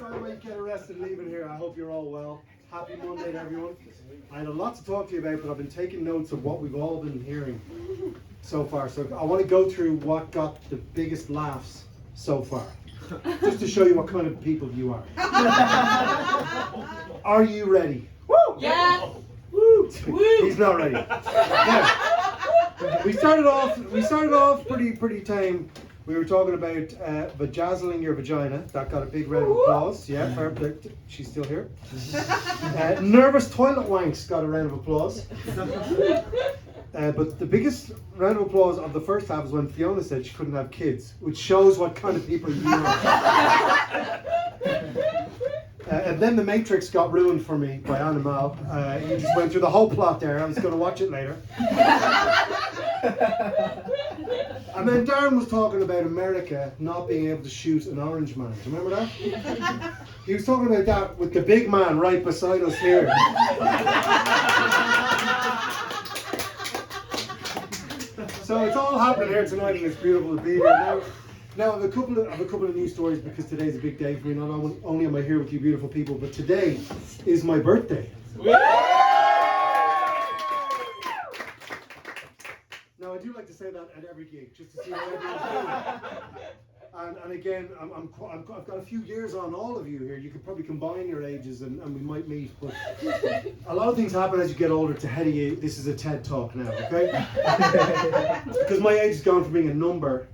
Sorry when you get arrested leaving here. I hope you're all well. Happy Monday to everyone. I had a lot to talk to you about, but I've been taking notes of what we've all been hearing so far. So I want to go through what got the biggest laughs so far, just to show you what kind of people you are. Are you ready? Woo! Yeah. Woo! He's not ready. Now, we started off pretty tame. We were talking about vajazzling your vagina. That got a big round of applause. Yeah, she's still here. Nervous toilet wanks got a round of applause. But the biggest round of applause of the first half was when Fiona said she couldn't have kids, which shows what kind of people you are. And then The Matrix got ruined for me by Animal. You just went through the whole plot there. I was going to watch it later. And then Darren was talking about America not being able to shoot an orange man. Do you remember that? He was talking about that with the big man right beside us here. So it's all happening here tonight, and it's beautiful to be here. Now I have a couple of news stories because today's a big day for me. Not only am I here with you beautiful people, but today is my birthday. Now I do like to say that at every gig, just to see how everyone's doing. And again, I've got a few years on all of you here. You could probably combine your ages and we might meet. But a lot of things happen as you get older. To head of you, this is a TED talk now, okay? Because my age has gone from being a number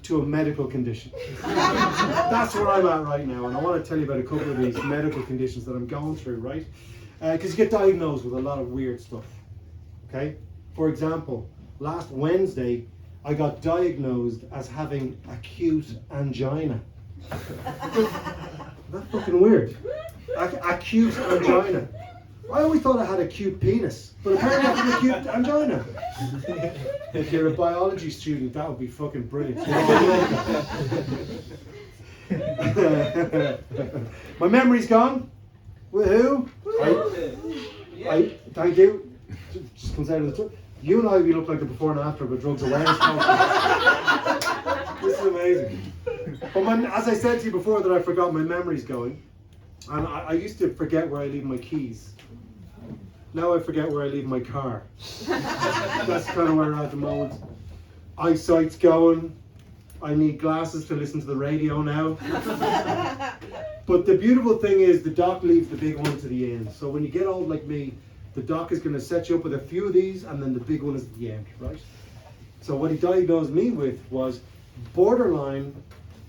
to a medical condition. That's where I'm at right now, and I want to tell you about a couple of these medical conditions that I'm going through, right? Because you get diagnosed with a lot of weird stuff, okay? For example, last Wednesday, I got diagnosed as having acute angina. That's fucking weird. Acute angina. I always thought I had a cute penis, but apparently I have an acute angina. If you're a biology student, that would be fucking brilliant. My memory's gone. Woohoo! Thank you. Just comes out of the truck. You and I, we look like the before and after of a drugs awareness conference. This is amazing. But as I said to you before, that I forgot, my memory's going, and I used to forget where I leave my keys. Now I forget where I leave my car. That's kind of where we're at the moment. Eyesight's going. I need glasses to listen to the radio now. But the beautiful thing is the doc leaves the big one to the end. So when you get old like me, the doc is going to set you up with a few of these, and then the big one is at the end, right? So what he diagnosed me with was borderline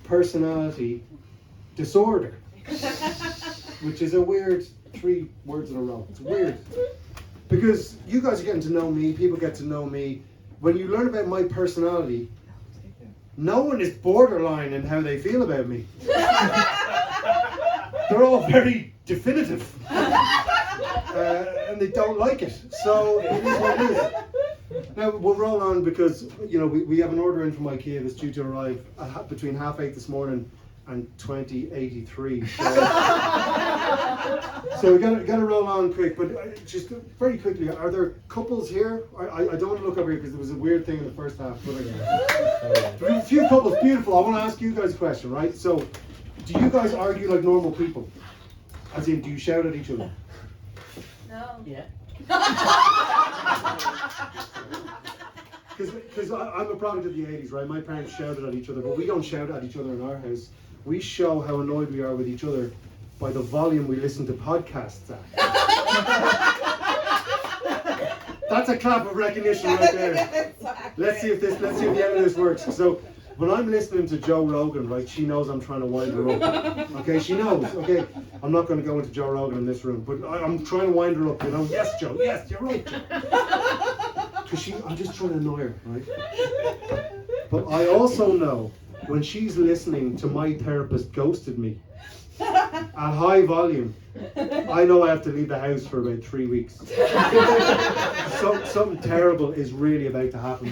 personality disorder, which is a weird 3 words in a row. It's weird. Because you guys are getting to know me, people get to know me. When you learn about my personality, no one is borderline in how they feel about me. They're all very definitive. And they don't like it. So it is what it is. Now we'll roll on because we have an order in from IKEA that's due to arrive between 8:30 this morning and 20:83. So we gotta roll on quick. But just very quickly, are there couples here? I don't want to look over here because there was a weird thing in the first half. But a few couples, beautiful. I want to ask you guys a question, right? So, do you guys argue like normal people? As in, do you shout at each other? No. Yeah. Because I'm a product of the 80s, right? My parents shouted at each other, but we don't shout at each other in our house. We show how annoyed we are with each other by the volume we listen to podcasts at. That's a clap of recognition right there. Let's see if the end of this works. So when I'm listening to Joe Rogan, right, she knows I'm trying to wind her up. Okay, she knows. Okay, I'm not going to go into Joe Rogan in this room, but I'm trying to wind her up. Yes, Joe. Yes, you're right, Joe. Because I'm just trying to annoy her, right? But I also know when she's listening to my therapist ghosted me at high volume, I know I have to leave the house for about 3 weeks. Something terrible is really about to happen.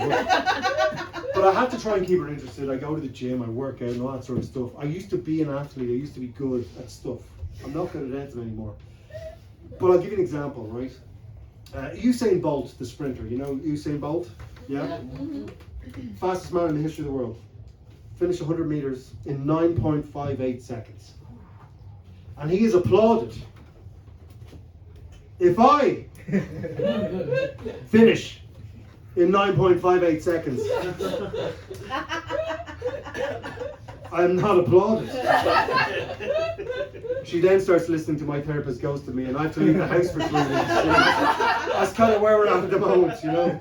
But I have to try and keep her interested. I go to the gym, I work out and all that sort of stuff. I used to be an athlete, I used to be good at stuff. I'm not good at anything anymore. But I'll give you an example, right? Usain Bolt, the sprinter, you know Usain Bolt? Yeah? Fastest man in the history of the world. Finished 100 meters in 9.58 seconds. and he is applauded. If I finish in 9.58 seconds, I'm not applauded. She then starts listening to my therapist ghosted me, and I have to leave the house for 3 weeks. That's kind of where we're at the moment, you know.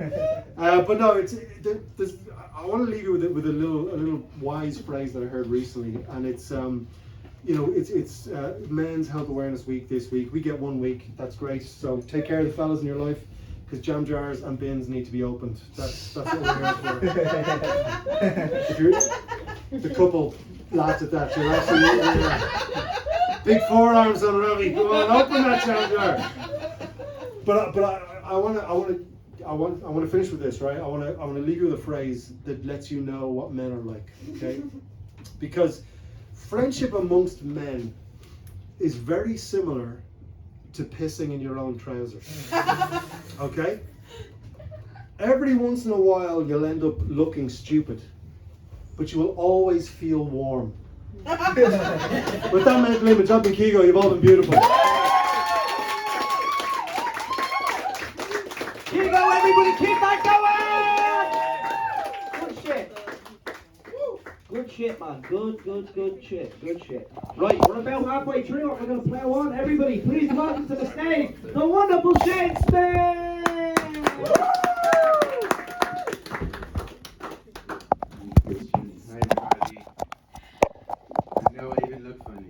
But no, I want to leave you with a little wise phrase that I heard recently, and it's it's Men's Health Awareness Week this week. We get 1 week. That's great. So take care of the fellas in your life, because jam jars and bins need to be opened. That's what we're here for. If you're the couple laughed at that, you're absolutely big forearms on Ravi. Go on, open that jam jar. But I want to finish with this, right? I want to leave you with a phrase that lets you know what men are like, okay? Because friendship amongst men is very similar to pissing in your own trousers. Okay? Every once in a while you'll end up looking stupid, but you will always feel warm. With that mental image, I've been Keego, you've all been beautiful. Keego, everybody keep that going! Good shit. Good shit, man. Good shit. Good shit. Right, we're about halfway through it. We're going to plow on. Everybody, please welcome to the stage the wonderful Shane Smith! Hi everybody. I know I even look funny.